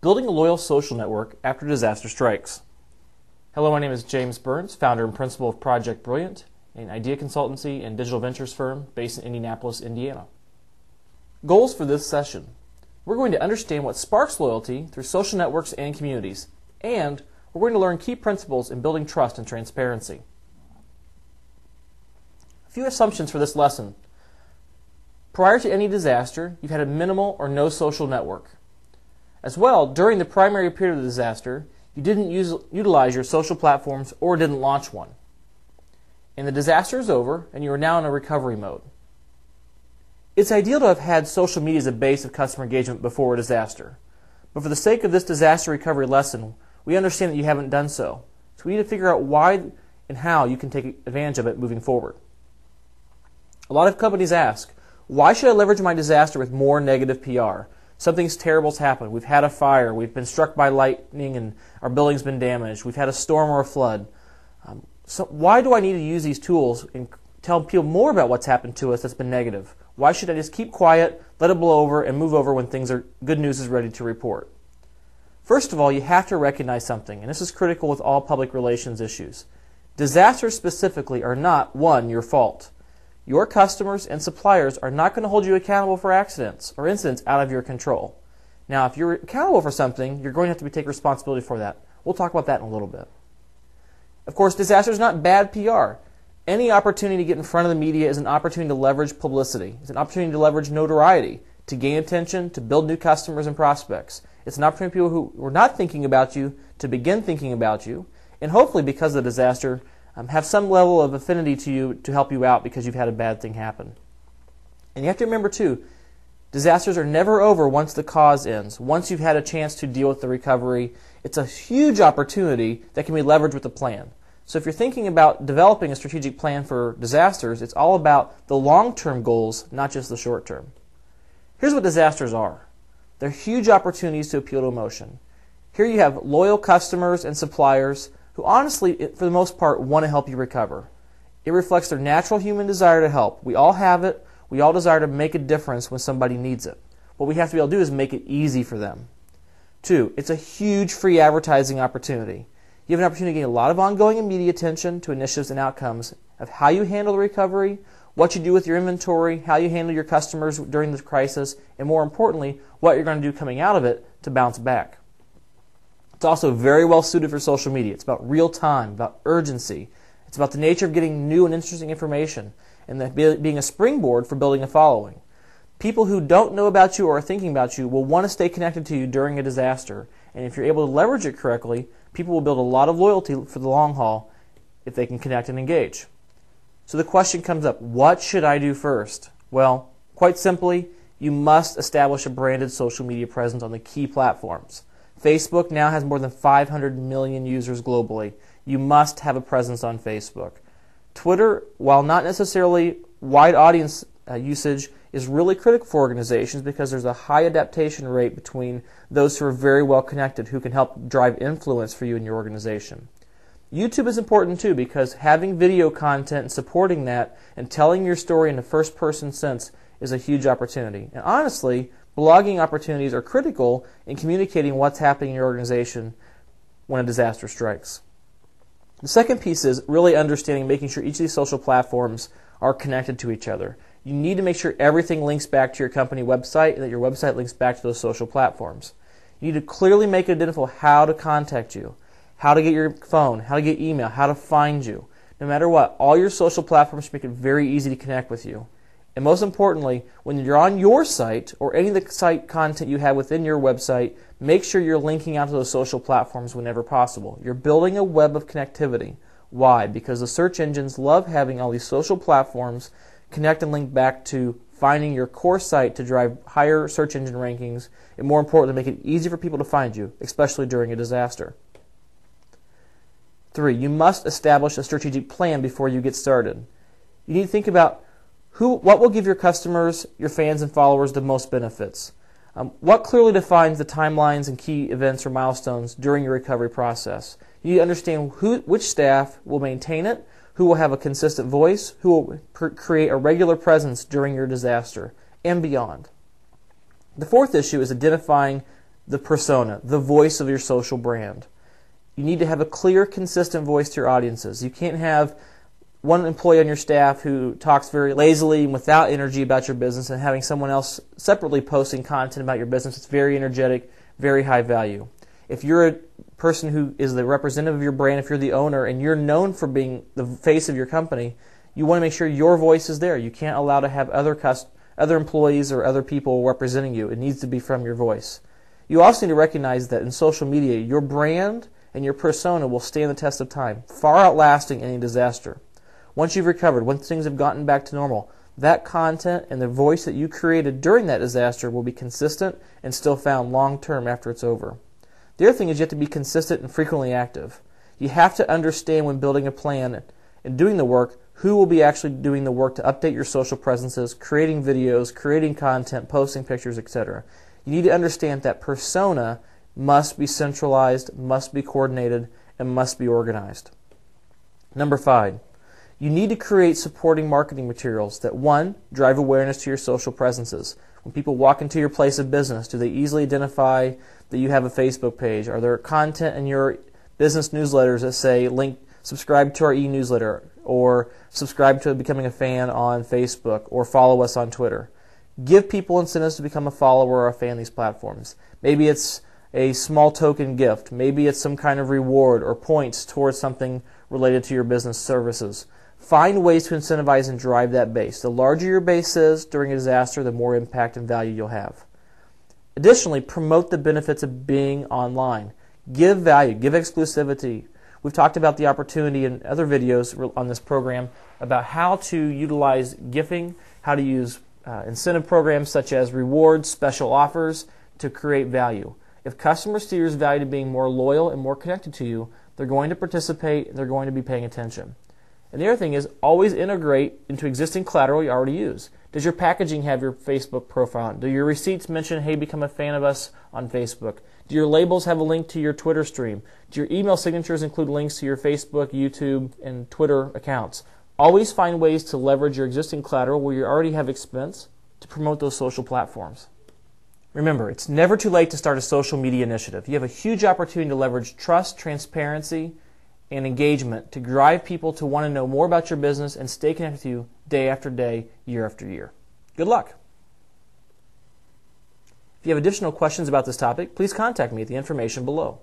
Building a loyal social network after disaster strikes. Hello, my name is James Burns, founder and principal of Project Brilliant, an idea consultancy and digital ventures firm based in Indianapolis, Indiana. Goals for this session. We're going to understand what sparks loyalty through social networks and communities, and we're going to learn key principles in building trust and transparency. A few assumptions for this lesson. Prior to any disaster, you've had a minimal or no social network. As well, during the primary period of the disaster, you didn't utilize your social platforms or didn't launch one. And the disaster is over, and you are now in a recovery mode. It's ideal to have had social media as a base of customer engagement before a disaster. But for the sake of this disaster recovery lesson, we understand that you haven't done so. So we need to figure out why and how you can take advantage of it moving forward. A lot of companies ask, why should I leverage my disaster with more negative PR? Something's terrible's happened. We've had a fire. We've been struck by lightning and our building's been damaged. We've had a storm or a flood. So why do I need to use these tools and tell people more about what's happened to us that's been negative? Why should I just keep quiet, let it blow over, and move over when good news is ready to report? First of all, you have to recognize something, and this is critical with all public relations issues. Disasters specifically are not, one, your fault. Your customers and suppliers are not going to hold you accountable for accidents or incidents out of your control. Now, if you're accountable for something, you're going to have to take responsibility for that. We'll talk about that in a little bit. Of course, disaster is not bad PR. Any opportunity to get in front of the media is an opportunity to leverage publicity. It's an opportunity to leverage notoriety, to gain attention, to build new customers and prospects. It's an opportunity for people who were not thinking about you to begin thinking about you, and hopefully because of the disaster, have some level of affinity to you to help you out because you've had a bad thing happen. And you have to remember too, disasters are never over once the cause ends. Once you've had a chance to deal with the recovery, it's a huge opportunity that can be leveraged with a plan. So if you're thinking about developing a strategic plan for disasters, it's all about the long-term goals, not just the short-term. Here's what disasters are. They're huge opportunities to appeal to emotion. Here you have loyal customers and suppliers who honestly, for the most part, want to help you recover. It reflects their natural human desire to help. We all have it. We all desire to make a difference when somebody needs it. What we have to be able to do is make it easy for them. 2, it's a huge free advertising opportunity. You have an opportunity to gain a lot of ongoing and media attention to initiatives and outcomes of how you handle the recovery, what you do with your inventory, how you handle your customers during the crisis, and more importantly, what you're going to do coming out of it to bounce back. It's also very well suited for social media. It's about real time, about urgency. It's about the nature of getting new and interesting information, and that being a springboard for building a following. People who don't know about you or are thinking about you will want to stay connected to you during a disaster, and if you're able to leverage it correctly, people will build a lot of loyalty for the long haul if they can connect and engage. So the question comes up, what should I do first? Well, quite simply, you must establish a branded social media presence on the key platforms. Facebook now has more than 500 million users globally. You must have a presence on Facebook. Twitter, while not necessarily wide audience usage, is really critical for organizations because there's a high adaptation rate between those who are very well connected who can help drive influence for you in your organization. YouTube is important too because having video content and supporting that and telling your story in a first-person sense is a huge opportunity. And honestly, blogging opportunities are critical in communicating what's happening in your organization when a disaster strikes. The second piece is really understanding and making sure each of these social platforms are connected to each other. You need to make sure everything links back to your company website and that your website links back to those social platforms. You need to clearly make it identifiable how to contact you, how to get your phone, how to get email, how to find you. No matter what, all your social platforms make it very easy to connect with you. And most importantly, when you're on your site or any of the site content you have within your website, make sure you're linking out to those social platforms whenever possible. You're building a web of connectivity. Why? Because the search engines love having all these social platforms connect and link back to finding your core site to drive higher search engine rankings, and more importantly, make it easy for people to find you, especially during a disaster. 3, you must establish a strategic plan before you get started. You need to think about what will give your customers, your fans, and followers the most benefits. What clearly defines the timelines and key events or milestones during your recovery process? You need to understand which staff will maintain it, who will have a consistent voice, who will create a regular presence during your disaster, and beyond. The fourth issue is identifying the persona, the voice of your social brand. You need to have a clear, consistent voice to your audiences. You can't have one employee on your staff who talks very lazily and without energy about your business and having someone else separately posting content about your business that's very energetic, very high value. If you're a person who is the representative of your brand, if you're the owner and you're known for being the face of your company, you want to make sure your voice is there. You can't allow to have other employees or other people representing you. It needs to be from your voice. You also need to recognize that in social media, your brand and your persona will stand the test of time, far outlasting any disaster. Once you've recovered, once things have gotten back to normal, that content and the voice that you created during that disaster will be consistent and still found long term after it's over. The other thing is you have to be consistent and frequently active. You have to understand when building a plan and doing the work, who will be actually doing the work to update your social presences, creating videos, creating content, posting pictures, etc. You need to understand that persona must be centralized, must be coordinated, and must be organized. Number 5, you need to create supporting marketing materials that, 1, drive awareness to your social presences. When people walk into your place of business, do they easily identify that you have a Facebook page? Are there content in your business newsletters that say, subscribe to our e-newsletter, or subscribe to becoming a fan on Facebook, or follow us on Twitter? Give people incentives to become a follower or a fan of these platforms. Maybe it's a small token gift. Maybe it's some kind of reward or points towards something related to your business services. Find ways to incentivize and drive that base. The larger your base is during a disaster, the more impact and value you'll have. Additionally, promote the benefits of being online. Give value, give exclusivity. We've talked about the opportunity in other videos on this program about how to utilize gifting, how to use incentive programs such as rewards, special offers to create value. If customers see your value to being more loyal and more connected to you, they're going to participate and they're going to be paying attention. And the other thing is always integrate into existing collateral you already use. Does your packaging have your Facebook profile? Do your receipts mention, hey, become a fan of us on Facebook? Do your labels have a link to your Twitter stream? Do your email signatures include links to your Facebook, YouTube, and Twitter accounts? Always find ways to leverage your existing collateral where you already have expense to promote those social platforms. Remember, it's never too late to start a social media initiative. You have a huge opportunity to leverage trust, transparency, and engagement to drive people to want to know more about your business and stay connected with you day after day, year after year. Good luck. If you have additional questions about this topic, please contact me at the information below.